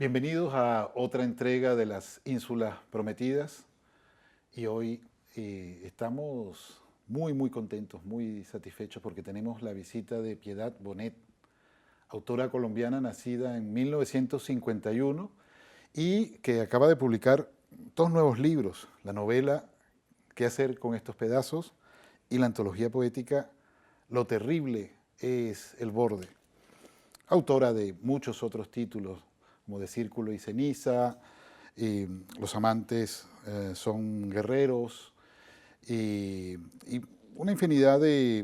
Bienvenidos a otra entrega de las Ínsulas Prometidas y hoy estamos muy contentos, muy satisfechos porque tenemos la visita de Piedad Bonet, autora colombiana nacida en 1951 y que acaba de publicar dos nuevos libros, la novela ¿Qué hacer con estos pedazos? Y la antología poética Lo terrible es el borde. Autora de muchos otros títulos, como De Círculo y Ceniza, Los amantes son guerreros, y una infinidad de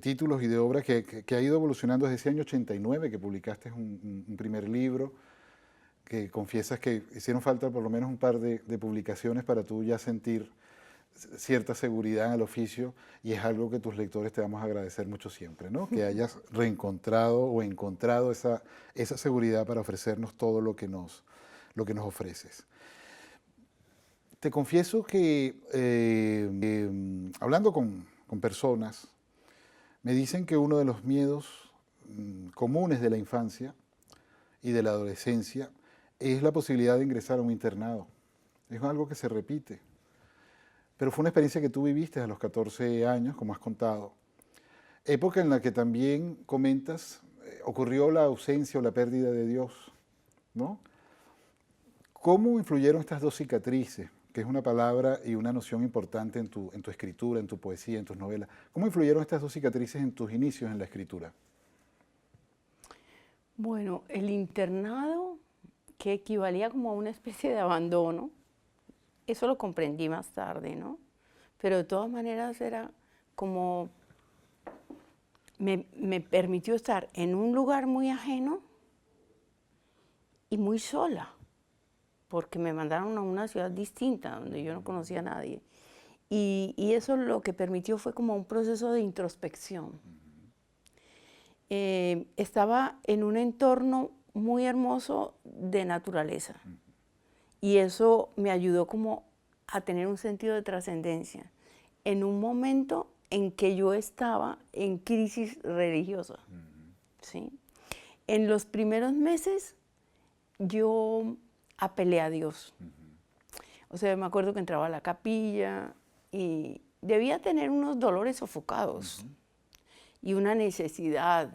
títulos y de obras que ha ido evolucionando desde ese año 89, que publicaste un primer libro, que confiesas que hicieron falta por lo menos un par de publicaciones para tú ya sentir cierta seguridad en el oficio, y es algo que tus lectores te vamos a agradecer mucho siempre, ¿no? Que hayas reencontrado o encontrado esa seguridad para ofrecernos todo lo que nos ofreces. Te confieso que hablando con personas, me dicen que uno de los miedos comunes de la infancia y de la adolescencia es la posibilidad de ingresar a un internado. Es algo que se repite. Pero fue una experiencia que tú viviste a los 14 años, como has contado. Época en la que también comentas, ocurrió la ausencia o la pérdida de Dios, ¿no? ¿Cómo influyeron estas dos cicatrices, que es una palabra y una noción importante en tu escritura, en tu poesía, en tus novelas? ¿Cómo influyeron estas dos cicatrices en tus inicios en la escritura? Bueno, el internado, que equivalía como a una especie de abandono, eso lo comprendí más tarde, ¿no? Pero de todas maneras era como, me permitió estar en un lugar muy ajeno y muy sola, porque me mandaron a una ciudad distinta, donde yo no conocía a nadie. Y eso lo que permitió fue como un proceso de introspección. Estaba en un entorno muy hermoso de naturaleza. Y eso me ayudó como a tener un sentido de trascendencia en un momento en que yo estaba en crisis religiosa. ¿Sí? En los primeros meses yo apelé a Dios. O sea, me acuerdo que entraba a la capilla y debía tener unos dolores sofocados y una necesidad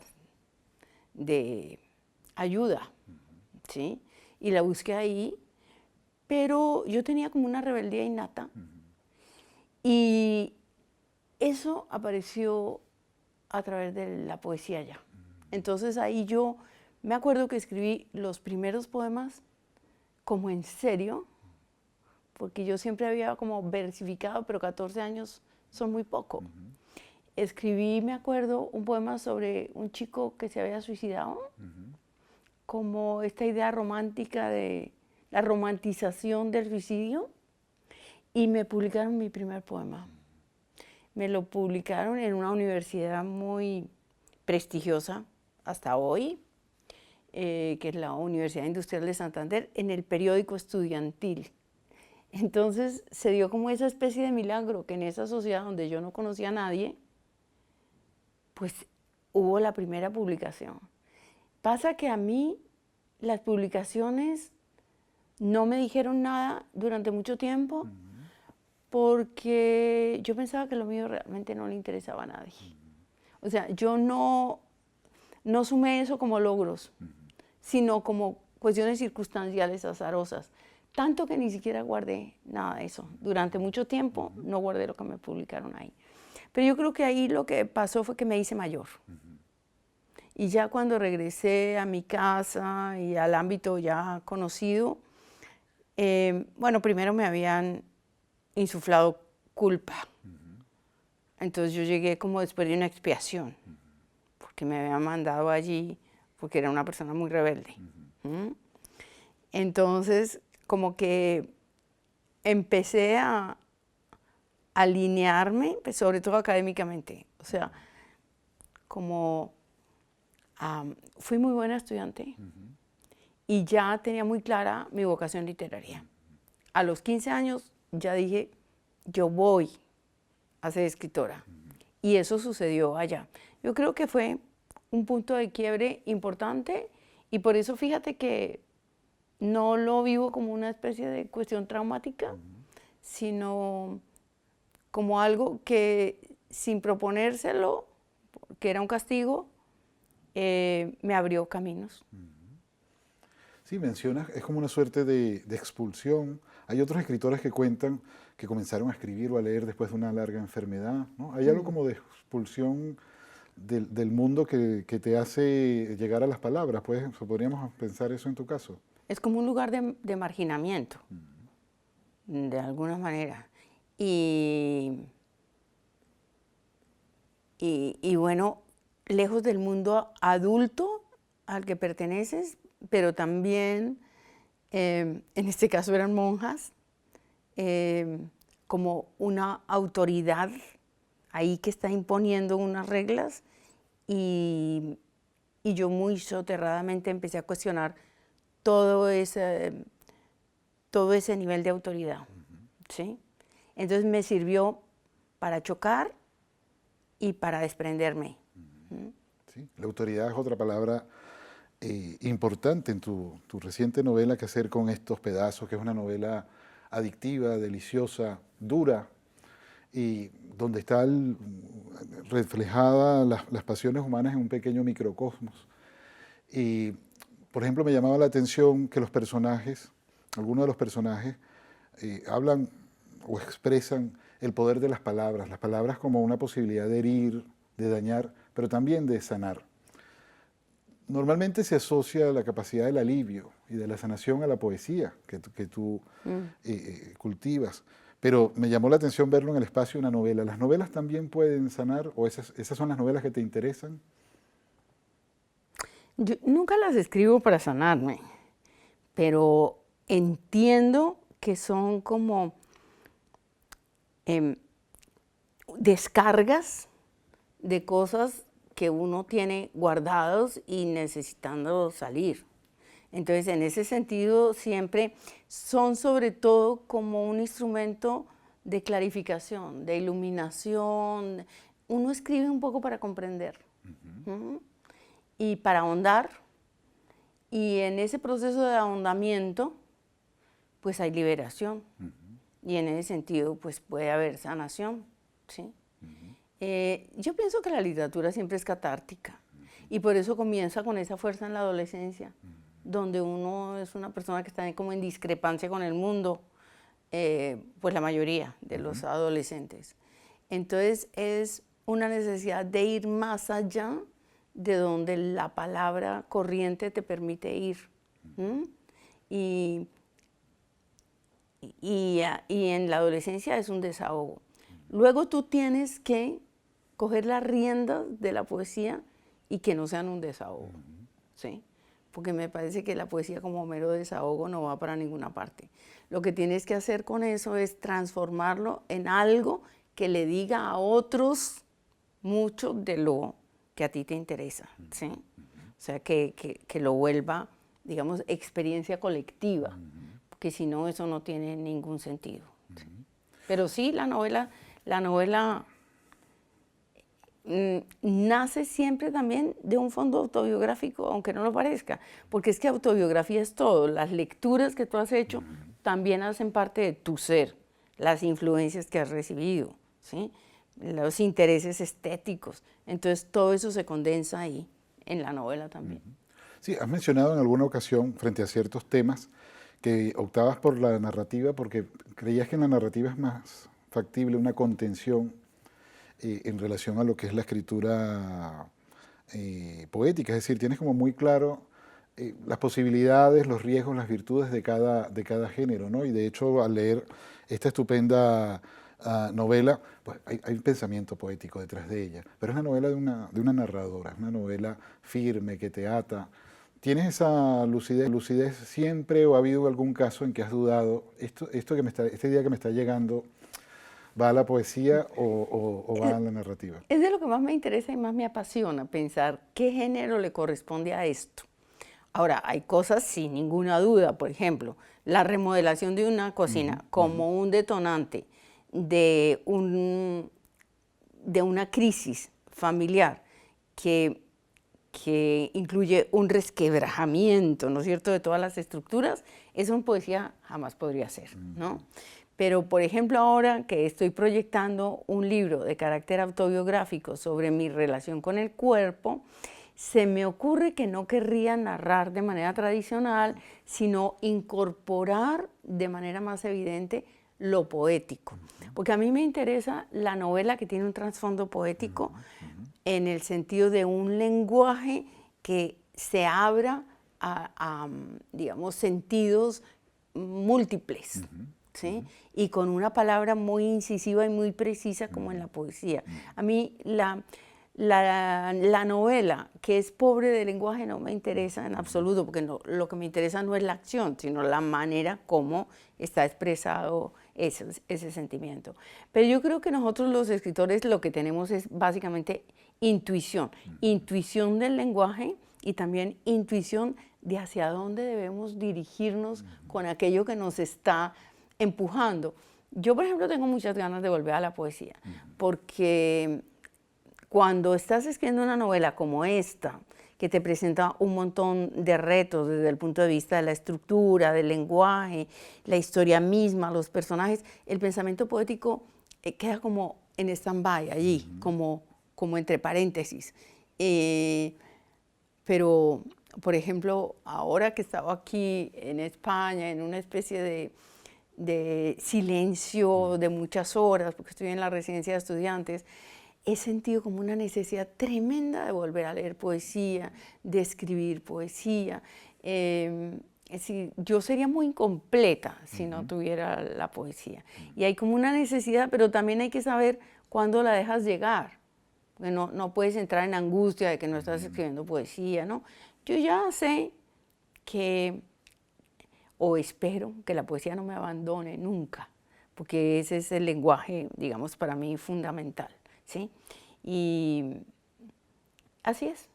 de ayuda, ¿sí? Y la busqué ahí. Pero yo tenía como una rebeldía innata y eso apareció a través de la poesía ya. Entonces ahí yo me acuerdo que escribí los primeros poemas como en serio, porque yo siempre había como versificado, pero 14 años son muy poco. Escribí, me acuerdo, un poema sobre un chico que se había suicidado, como esta idea romántica de la romantización del suicidio, y me publicaron mi primer poema. Me lo publicaron en una universidad muy prestigiosa hasta hoy, que es la Universidad Industrial de Santander, en el periódico estudiantil. Entonces se dio como esa especie de milagro, que en esa sociedad donde yo no conocía a nadie, pues hubo la primera publicación. Pasa que a mí las publicaciones no me dijeron nada durante mucho tiempo, porque yo pensaba que lo mío realmente no le interesaba a nadie. O sea, yo no sumé eso como logros, sino como cuestiones circunstanciales, azarosas. Tanto que ni siquiera guardé nada de eso. Durante mucho tiempo no guardé lo que me publicaron ahí. Pero yo creo que ahí lo que pasó fue que me hice mayor. Y ya cuando regresé a mi casa y al ámbito ya conocido, bueno, primero me habían insuflado culpa. Entonces yo llegué como después de una expiación, porque me habían mandado allí porque era una persona muy rebelde. Entonces como que empecé a alinearme, pues, sobre todo académicamente. O sea, como fui muy buena estudiante y ya tenía muy clara mi vocación literaria. A los 15 años ya dije, yo voy a ser escritora. Y eso sucedió allá. Yo creo que fue un punto de quiebre importante, y por eso fíjate que no lo vivo como una especie de cuestión traumática, sino como algo que sin proponérselo, que era un castigo, me abrió caminos. Sí, mencionas, es como una suerte de expulsión. Hay otros escritores que cuentan que comenzaron a escribir o a leer después de una larga enfermedad, ¿no? Hay algo como de expulsión del mundo que te hace llegar a las palabras, pues podríamos pensar eso en tu caso. Es como un lugar de marginamiento, de alguna manera. Y bueno, lejos del mundo adulto al que perteneces, pero también, en este caso eran monjas, como una autoridad ahí que está imponiendo unas reglas, y yo muy soterradamente empecé a cuestionar todo ese nivel de autoridad, ¿sí? Entonces me sirvió para chocar y para desprenderme. Sí, la autoridad es otra palabra importante en tu reciente novela, Que hacer con estos pedazos, que es una novela adictiva, deliciosa, dura, y donde están reflejadas las pasiones humanas en un pequeño microcosmos. Y, por ejemplo, me llamaba la atención que los personajes, algunos de los personajes, hablan o expresan el poder de las palabras como una posibilidad de herir, de dañar, pero también de sanar. Normalmente se asocia la capacidad del alivio y de la sanación a la poesía que tú cultivas, pero me llamó la atención verlo en el espacio de una novela. ¿Las novelas también pueden sanar o esas son las novelas que te interesan? Yo nunca las escribo para sanarme, pero entiendo que son como descargas de cosas que uno tiene guardados y necesitando salir. Entonces, en ese sentido, siempre son sobre todo como un instrumento de clarificación, de iluminación. Uno escribe un poco para comprender y para ahondar. Y en ese proceso de ahondamiento, pues hay liberación. Y en ese sentido, pues puede haber sanación, ¿sí? Yo pienso que la literatura siempre es catártica y por eso comienza con esa fuerza en la adolescencia, donde uno es una persona que está como en discrepancia con el mundo, pues la mayoría de los adolescentes. Entonces es una necesidad de ir más allá de donde la palabra corriente te permite ir. Y en la adolescencia es un desahogo. Luego tú tienes que coger las riendas de la poesía y que no sean un desahogo, ¿sí? Porque me parece que la poesía como mero desahogo no va para ninguna parte. Lo que tienes que hacer con eso es transformarlo en algo que le diga a otros mucho de lo que a ti te interesa, ¿sí? O sea, que lo vuelva, digamos, experiencia colectiva, porque si no, eso no tiene ningún sentido, ¿sí? Pero sí, la novela nace siempre también de un fondo autobiográfico, aunque no lo parezca, porque es que autobiografía es todo. Las lecturas que tú has hecho también hacen parte de tu ser, las influencias que has recibido, ¿sí? Los intereses estéticos. Entonces todo eso se condensa ahí, en la novela también. Sí, has mencionado en alguna ocasión, frente a ciertos temas, que optabas por la narrativa porque creías que en la narrativa es más factible una contención en relación a lo que es la escritura poética, es decir, tienes como muy claro las posibilidades, los riesgos, las virtudes de cada género, ¿no? Y de hecho, al leer esta estupenda novela, pues hay un pensamiento poético detrás de ella, pero es una novela de una narradora, es una novela firme que te ata. ¿Tienes esa lucidez siempre o ha habido algún caso en que has dudado, este día que me está llegando, ¿va a la poesía o va a la narrativa? Es de lo que más me interesa y más me apasiona, pensar qué género le corresponde a esto. Ahora, hay cosas sin ninguna duda, por ejemplo, la remodelación de una cocina como un detonante de una crisis familiar que que incluye un resquebrajamiento, ¿no es cierto?, de todas las estructuras, eso en poesía jamás podría ser, ¿no? Pero, por ejemplo, ahora que estoy proyectando un libro de carácter autobiográfico sobre mi relación con el cuerpo, se me ocurre que no querría narrar de manera tradicional, sino incorporar de manera más evidente lo poético. Porque a mí me interesa la novela que tiene un trasfondo poético en el sentido de un lenguaje que se abra a digamos, sentidos múltiples, ¿sí? Y con una palabra muy incisiva y muy precisa como en la poesía. A mí la novela que es pobre de lenguaje no me interesa en absoluto, porque lo que me interesa no es la acción, sino la manera como está expresado ese sentimiento. Pero yo creo que nosotros los escritores lo que tenemos es básicamente intuición, intuición del lenguaje y también intuición de hacia dónde debemos dirigirnos con aquello que nos está empujando. Yo, por ejemplo, tengo muchas ganas de volver a la poesía, porque cuando estás escribiendo una novela como esta, que te presenta un montón de retos desde el punto de vista de la estructura, del lenguaje, la historia misma, los personajes, el pensamiento poético queda como en stand-by allí, como entre paréntesis. Pero, por ejemplo, ahora que estaba aquí en España, en una especie de silencio de muchas horas, porque estoy en la residencia de estudiantes, he sentido como una necesidad tremenda de volver a leer poesía, de escribir poesía. Es decir, yo sería muy incompleta si no tuviera la poesía. Y hay como una necesidad, pero también hay que saber cuándo la dejas llegar. Porque no puedes entrar en angustia de que no estás escribiendo poesía, ¿no? Yo ya sé que, o espero que la poesía no me abandone nunca, porque ese es el lenguaje, digamos, para mí fundamental, ¿sí? Y así es.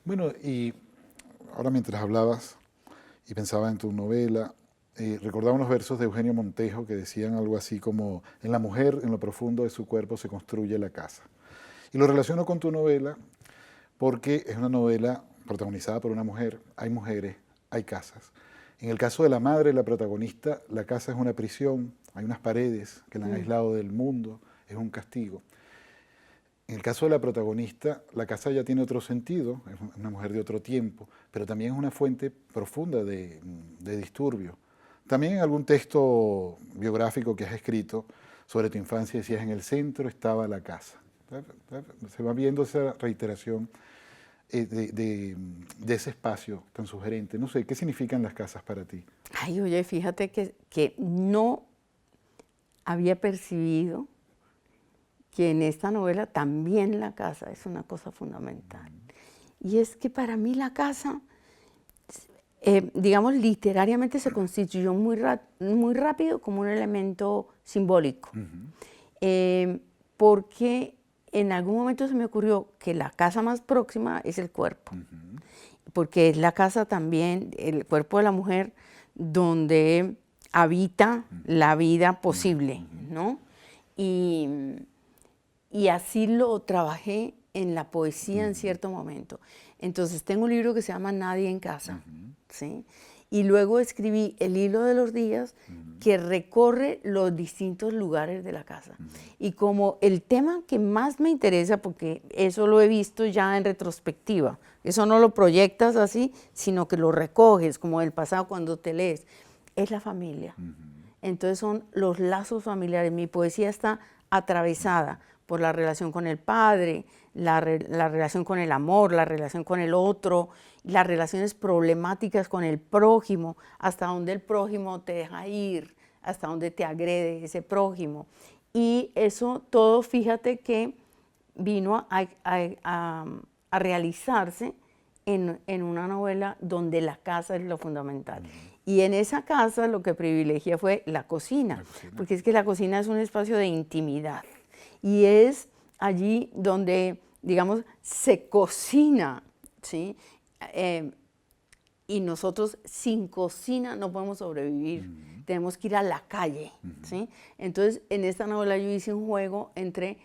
Bueno, y ahora mientras hablabas y pensaba en tu novela, recordaba unos versos de Eugenio Montejo que decían algo así como: en la mujer, en lo profundo de su cuerpo se construye la casa. Y lo relaciono con tu novela porque es una novela protagonizada por una mujer, hay mujeres, hay casas. En el caso de la madre, la protagonista, la casa es una prisión, hay unas paredes que la han aislado del mundo, es un castigo. En el caso de la protagonista, la casa ya tiene otro sentido, es una mujer de otro tiempo, pero también es una fuente profunda de disturbio. También en algún texto biográfico que has escrito sobre tu infancia decías: en el centro estaba la casa. Se va viendo esa reiteración de ese espacio tan sugerente. No sé, ¿qué significan las casas para ti? Ay, oye, fíjate que no había percibido que en esta novela también la casa es una cosa fundamental. Y es que para mí la casa, digamos, literariamente se constituyó muy rápido como un elemento simbólico. Porque en algún momento se me ocurrió que la casa más próxima es el cuerpo. Porque es la casa también, el cuerpo de la mujer, donde habita la vida posible, ¿no? Y así lo trabajé en la poesía en cierto momento. Entonces tengo un libro que se llama Nadie en casa, ¿sí? Y luego escribí El hilo de los días, que recorre los distintos lugares de la casa. Y como el tema que más me interesa, porque eso lo he visto ya en retrospectiva, eso no lo proyectas así, sino que lo recoges como del pasado cuando te lees, es la familia. Entonces son los lazos familiares. Mi poesía está atravesada por la relación con el padre, la relación con el amor, la relación con el otro, las relaciones problemáticas con el prójimo, hasta donde el prójimo te deja ir, hasta donde te agrede ese prójimo. Y eso todo, fíjate que vino a realizarse en una novela donde la casa es lo fundamental. Y en esa casa lo que privilegié fue la cocina, porque es que la cocina es un espacio de intimidad. Y es allí donde, digamos, se cocina, ¿sí? Y nosotros sin cocina no podemos sobrevivir, tenemos que ir a la calle, ¿sí? Entonces, en esta novela yo hice un juego entre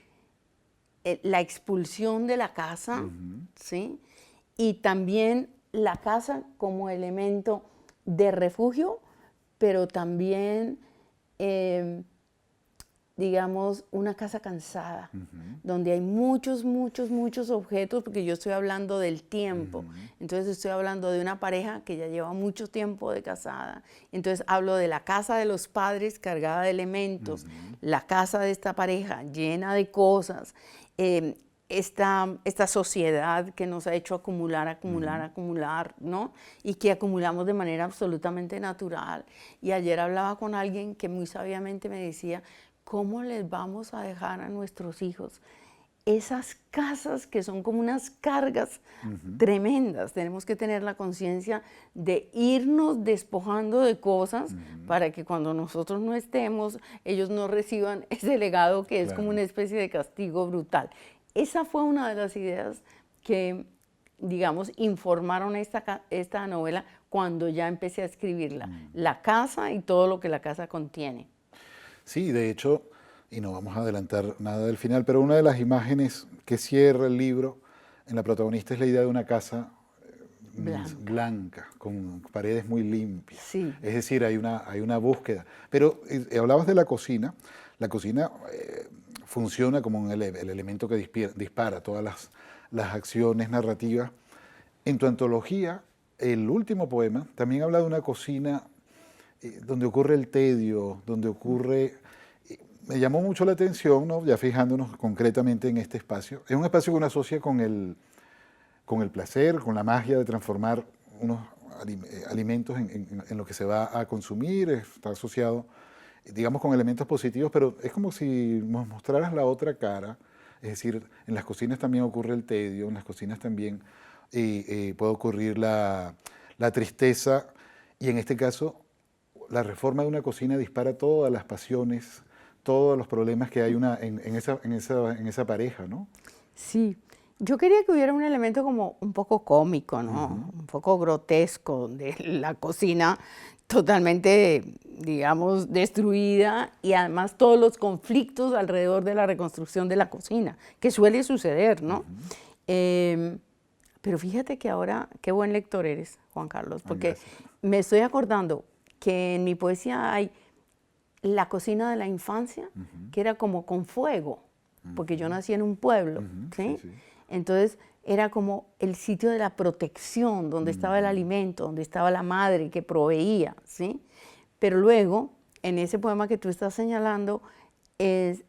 la expulsión de la casa, ¿sí? Y también la casa como elemento de refugio, pero también, digamos, una casa cansada, donde hay muchos, muchos, muchos objetos, porque yo estoy hablando del tiempo. Entonces estoy hablando de una pareja que ya lleva mucho tiempo de casada. Entonces hablo de la casa de los padres cargada de elementos, la casa de esta pareja llena de cosas, esta sociedad que nos ha hecho acumular, acumular, ¿no? Y que acumulamos de manera absolutamente natural. Y ayer hablaba con alguien que muy sabiamente me decía, ¿cómo les vamos a dejar a nuestros hijos esas casas que son como unas cargas tremendas? Tenemos que tener la conciencia de irnos despojando de cosas para que cuando nosotros no estemos, ellos no reciban ese legado que es como una especie de castigo brutal. Esa fue una de las ideas que, digamos, informaron esta novela cuando ya empecé a escribirla. La casa y todo lo que la casa contiene. Sí, de hecho, y no vamos a adelantar nada del final, pero una de las imágenes que cierra el libro en la protagonista es la idea de una casa blanca con paredes muy limpias. Sí. Es decir, hay una búsqueda. Pero hablabas de la cocina. La cocina funciona como el elemento que dispara todas las acciones narrativas. En tu antología, el último poema también habla de una cocina donde ocurre el tedio, donde ocurre... Me llamó mucho la atención, ¿no? Ya fijándonos concretamente en este espacio. Es un espacio que uno asocia con el placer, con la magia de transformar unos alimentos en lo que se va a consumir. Está asociado, digamos, con elementos positivos, pero es como si nos mostraras la otra cara. Es decir, en las cocinas también ocurre el tedio, en las cocinas también puede ocurrir la tristeza, y en este caso la reforma de una cocina dispara todas las pasiones, todos los problemas que hay en esa pareja, ¿no? Sí, yo quería que hubiera un elemento como un poco cómico, ¿no? Un poco grotesco de la cocina totalmente, digamos, destruida, y además todos los conflictos alrededor de la reconstrucción de la cocina, que suele suceder, ¿no? Pero fíjate que ahora, qué buen lector eres, Juan Carlos, porque me estoy acordando que en mi poesía hay la cocina de la infancia, que era como con fuego, porque yo nací en un pueblo, ¿sí? Sí. Entonces era como el sitio de la protección, donde estaba el alimento, donde estaba la madre que proveía, ¿sí? Pero luego, en ese poema que tú estás señalando, en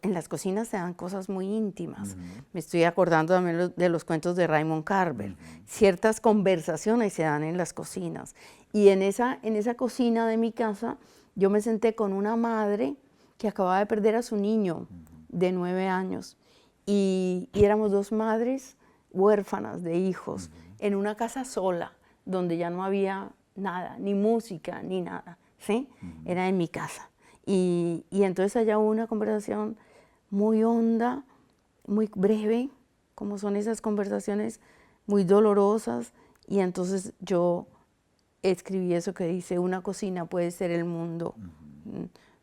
las cocinas se dan cosas muy íntimas. Me estoy acordando también de los cuentos de Raymond Carver. Ciertas conversaciones se dan en las cocinas. Y en esa cocina de mi casa, yo me senté con una madre que acababa de perder a su niño de 9 años. Y éramos 2 madres huérfanas de hijos, en una casa sola, donde ya no había nada, ni música, ni nada, ¿sí? Era en mi casa. Y entonces allá hubo una conversación muy honda, muy breve, como son esas conversaciones muy dolorosas, y entonces yo escribí eso que dice, una cocina puede ser el mundo,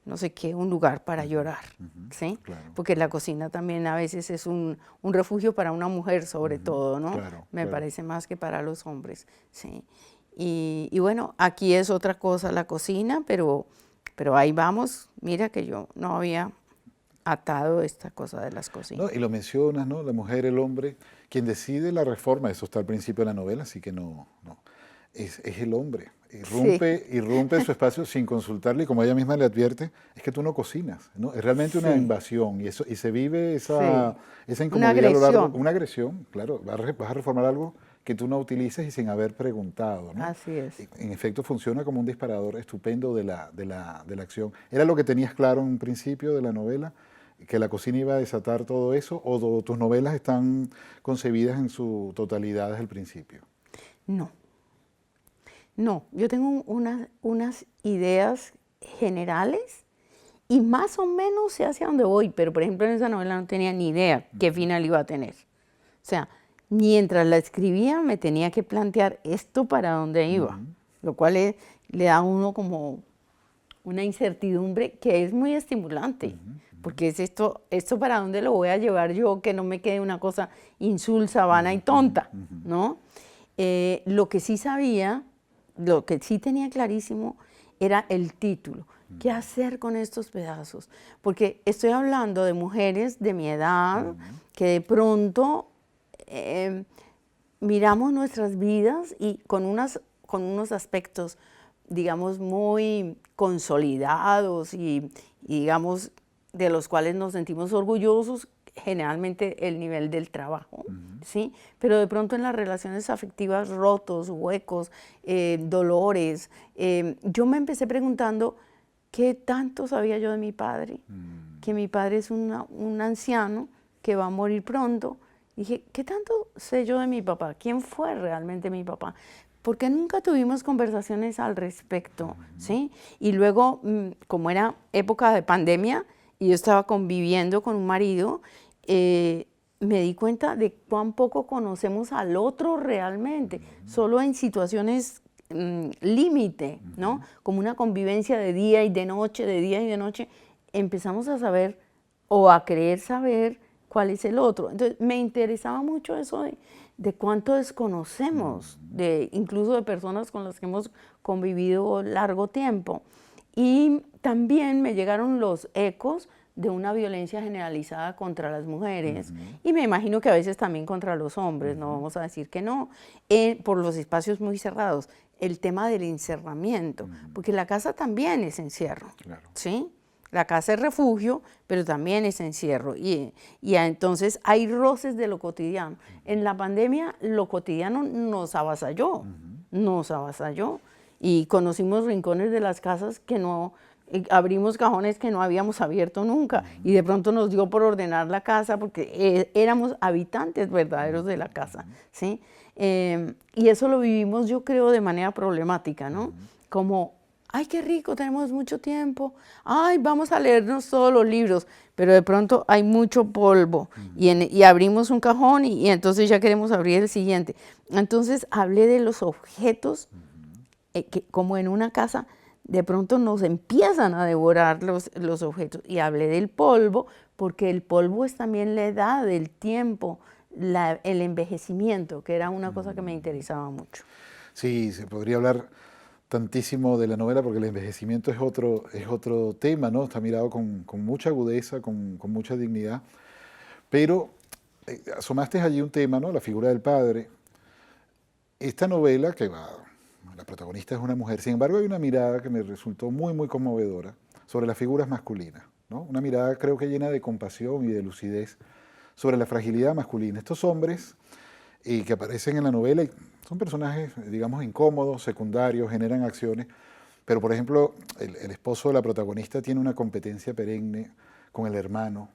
no sé qué, un lugar para llorar, ¿sí? Claro. Porque la cocina también a veces es un refugio para una mujer sobre todo, ¿no? Claro, Me parece más que para los hombres, ¿sí? Y bueno, aquí es otra cosa la cocina, pero ahí vamos. Mira que yo no había atado esta cosa de las cocinas. No, y lo mencionas, ¿no? La mujer, el hombre, quien decide la reforma, eso está al principio de la novela, así que no. Es el hombre. Irrumpe su espacio sin consultarle, y como ella misma le advierte, es que tú no cocinas, ¿no? Es realmente una invasión, y se vive esa incomodidad a lo largo. Una agresión, claro. Vas a reformar algo que tú no utilices y sin haber preguntado, ¿no? Así es. En efecto, funciona como un disparador estupendo de la acción. ¿Era lo que tenías claro en un principio de la novela, que la cocina iba a desatar todo eso, o tus novelas están concebidas en su totalidad desde el principio? No, yo tengo unas ideas generales y más o menos sé hacia dónde voy, pero por ejemplo en esa novela no tenía ni idea qué final iba a tener. O sea, mientras la escribía me tenía que plantear esto para dónde iba, lo cual le da a uno como una incertidumbre que es muy estimulante, porque es esto para dónde lo voy a llevar yo, que no me quede una cosa insulsa, vana y tonta, ¿no? Lo que sí sabía, lo que sí tenía clarísimo era el título. ¿Qué hacer con estos pedazos? Porque estoy hablando de mujeres de mi edad que de pronto miramos nuestras vidas y con unos aspectos, digamos, muy consolidados y digamos, de los cuales nos sentimos orgullosos, generalmente el nivel del trabajo, ¿sí? Pero de pronto en las relaciones afectivas rotos, huecos, dolores, yo me empecé preguntando qué tanto sabía yo de mi padre, que mi padre es un anciano que va a morir pronto. Dije, ¿qué tanto sé yo de mi papá? ¿Quién fue realmente mi papá? Porque nunca tuvimos conversaciones al respecto, ¿sí? Y luego, como era época de pandemia y yo estaba conviviendo con un marido, me di cuenta de cuán poco conocemos al otro realmente, solo en situaciones límite, ¿no? Como una convivencia de día y de noche, de día y de noche, empezamos a saber o a creer saber cuál es el otro. Entonces, me interesaba mucho eso de cuánto desconocemos, incluso de personas con las que hemos convivido largo tiempo. Y también me llegaron los ecos de una violencia generalizada contra las mujeres, y me imagino que a veces también contra los hombres, no vamos a decir que no, por los espacios muy cerrados. El tema del encerramiento, porque la casa también es encierro, claro. ¿Sí? La casa es refugio, pero también es encierro. Y entonces hay roces de lo cotidiano. En la pandemia lo cotidiano nos avasalló, nos avasalló. Y conocimos rincones de las casas que no, abrimos cajones que no habíamos abierto nunca. Y de pronto nos dio por ordenar la casa porque éramos habitantes verdaderos de la casa, ¿sí? Y eso lo vivimos, yo creo, de manera problemática, ¿no? Como, ay, qué rico, tenemos mucho tiempo, ay, vamos a leernos todos los libros, pero de pronto hay mucho polvo y abrimos un cajón y entonces ya queremos abrir el siguiente. Entonces hablé de los objetos que como en una casa de pronto nos empiezan a devorar los objetos, y hablé del polvo porque el polvo es también la edad, el tiempo, el envejecimiento, que era una cosa que me interesaba mucho. Sí, se podría hablar tantísimo de la novela porque el envejecimiento es otro tema, ¿no? Está mirado con mucha agudeza, con mucha dignidad, pero asomaste allí un tema, ¿no? La figura del padre. Esta novela, la protagonista es una mujer, sin embargo hay una mirada que me resultó muy, muy conmovedora sobre las figuras masculinas, ¿no? Una mirada creo que llena de compasión y de lucidez sobre la fragilidad masculina. Estos hombres que aparecen en la novela son personajes, digamos, incómodos, secundarios, generan acciones, pero por ejemplo, el esposo de la protagonista tiene una competencia perenne con el hermano,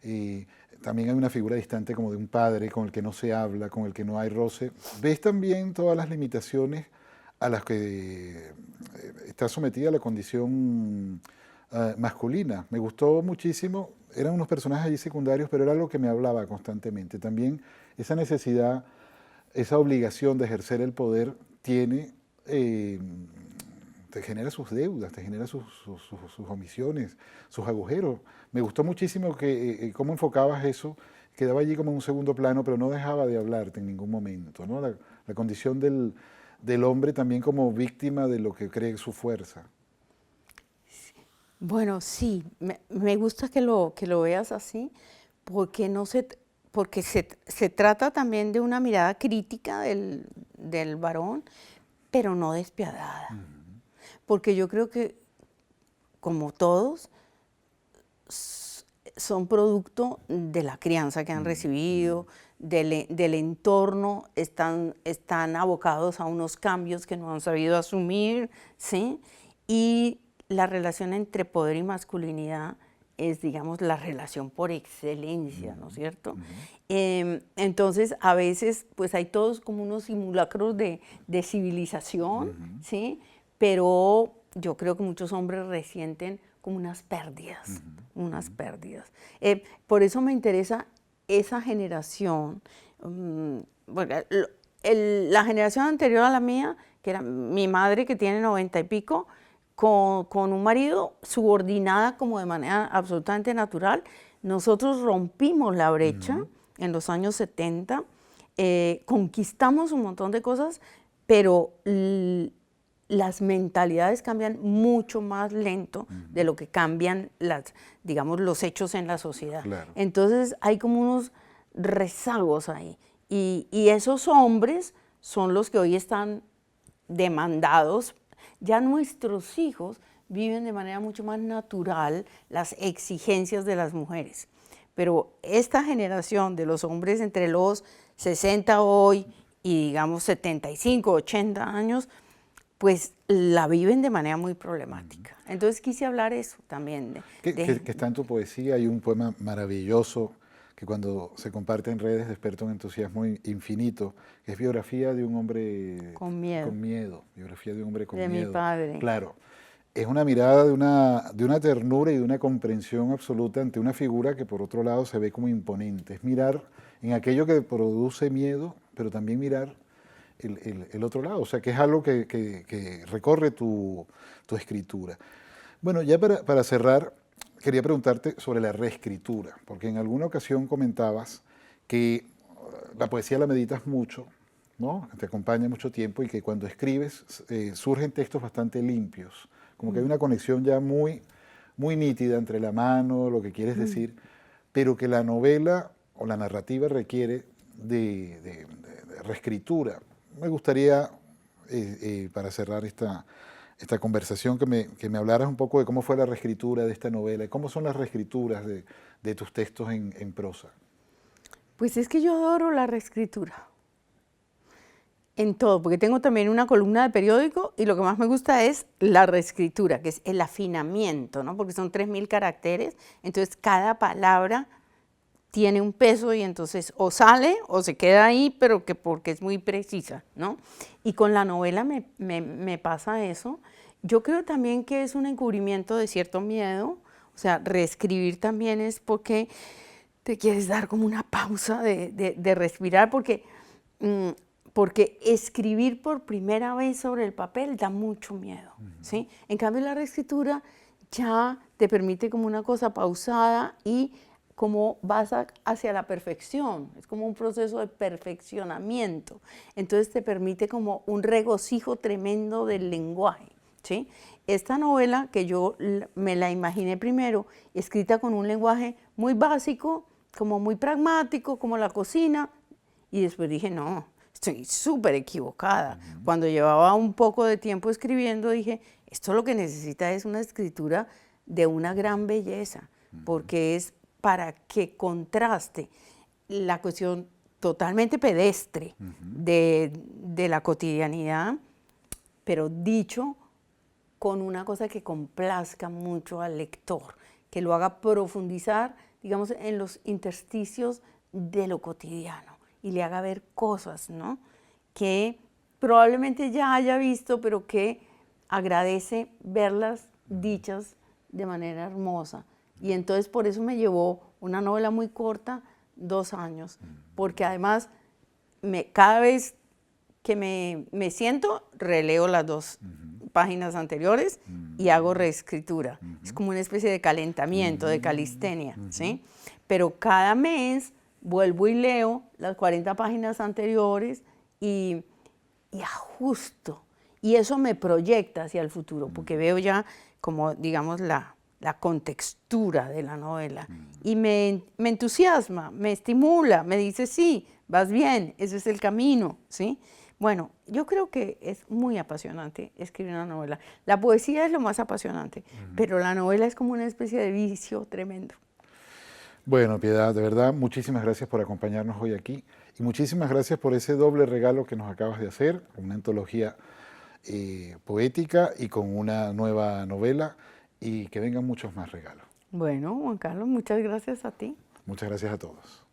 y también hay una figura distante como de un padre con el que no se habla, con el que no hay roce. Ves también todas las limitaciones a las que está sometida la condición masculina. Me gustó muchísimo, eran unos personajes allí secundarios, pero era lo que me hablaba constantemente. También esa necesidad, esa obligación de ejercer el poder te genera sus deudas, te genera sus omisiones, sus agujeros. Me gustó muchísimo cómo enfocabas eso, quedaba allí como en un segundo plano, pero no dejaba de hablarte en ningún momento, ¿no? La condición del hombre también como víctima de lo que cree su fuerza. Bueno, sí, me gusta que lo veas así, porque se trata también de una mirada crítica del varón, pero no despiadada. Porque yo creo que, como todos, son producto de la crianza que han recibido, del entorno, están abocados a unos cambios que no han sabido asumir, ¿sí? Y la relación entre poder y masculinidad es, digamos, la relación por excelencia, ¿no es cierto? Entonces, a veces, pues hay todos como unos simulacros de civilización, ¿sí? Pero yo creo que muchos hombres resienten como unas pérdidas, unas pérdidas. Por eso me interesa esa generación, la generación anterior a la mía, que era mi madre, que tiene 90 y pico, con un marido subordinada como de manera absolutamente natural. Nosotros rompimos la brecha en los años 70, conquistamos un montón de cosas, pero las mentalidades cambian mucho más lento de lo que cambian digamos, los hechos en la sociedad. Claro. Entonces hay como unos rezagos ahí. Y esos hombres son los que hoy están demandados. Ya nuestros hijos viven de manera mucho más natural las exigencias de las mujeres. Pero esta generación de los hombres entre los 60 hoy y digamos 75, 80 años, pues la viven de manera muy problemática. Entonces quise hablar eso también. Que está en tu poesía. Hay un poema maravilloso que cuando se comparte en redes desperta un entusiasmo infinito, que es biografía de un hombre con miedo. Biografía de un hombre con miedo. De mi padre. Claro. Es una mirada de una ternura y de una comprensión absoluta ante una figura que por otro lado se ve como imponente. Es mirar en aquello que produce miedo, pero también mirar el otro lado. O sea, que es algo que recorre tu escritura. Bueno, ya para cerrar, quería preguntarte sobre la reescritura, porque en alguna ocasión comentabas que la poesía la meditas mucho, ¿no? Te acompaña mucho tiempo y que cuando escribes surgen textos bastante limpios, como que hay una conexión ya muy nítida entre la mano, lo que quieres decir, pero que la novela o la narrativa requiere de reescritura. Me gustaría, para cerrar esta conversación, que me hablaras un poco de cómo fue la reescritura de esta novela y cómo son las reescrituras de tus textos en prosa. Pues es que yo adoro la reescritura. En todo, porque tengo también una columna de periódico y lo que más me gusta es la reescritura, que es el afinamiento, ¿no? Porque son 3000 caracteres, entonces cada palabra tiene un peso y entonces o sale o se queda ahí, pero porque es muy precisa, ¿no? Y con la novela me pasa eso. Yo creo también que es un encubrimiento de cierto miedo, o sea, reescribir también es porque te quieres dar como una pausa de respirar, porque escribir por primera vez sobre el papel da mucho miedo, ¿sí? En cambio, la reescritura ya te permite como una cosa pausada y como vas hacia la perfección, es como un proceso de perfeccionamiento. Entonces te permite como un regocijo tremendo del lenguaje, ¿sí? Esta novela, que yo me la imaginé primero, escrita con un lenguaje muy básico, como muy pragmático, como la cocina, y después dije, no, estoy súper equivocada. Cuando llevaba un poco de tiempo escribiendo, dije, esto lo que necesita es una escritura de una gran belleza, porque es para que contraste la cuestión totalmente pedestre de la cotidianidad, pero dicho con una cosa que complazca mucho al lector, que lo haga profundizar, digamos, en los intersticios de lo cotidiano y le haga ver cosas, ¿no?, que probablemente ya haya visto, pero que agradece verlas dichas de manera hermosa. Y entonces por eso me llevó una novela muy corta, 2 años, porque además cada vez que me siento, releo las 2 páginas anteriores y hago reescritura. Es como una especie de calentamiento, de calistenia, ¿sí? Pero cada mes vuelvo y leo las 40 páginas anteriores y ajusto. Y eso me proyecta hacia el futuro, porque veo ya como, digamos, la contextura de la novela. Y me entusiasma, me estimula, me dice, sí, vas bien, ese es el camino, ¿sí? Bueno, yo creo que es muy apasionante escribir una novela. La poesía es lo más apasionante, pero la novela es como una especie de vicio tremendo. Bueno, Piedad, de verdad, muchísimas gracias por acompañarnos hoy aquí y muchísimas gracias por ese doble regalo que nos acabas de hacer, una antología poética y con una nueva novela, y que vengan muchos más regalos. Bueno, Juan Carlos, muchas gracias a ti. Muchas gracias a todos.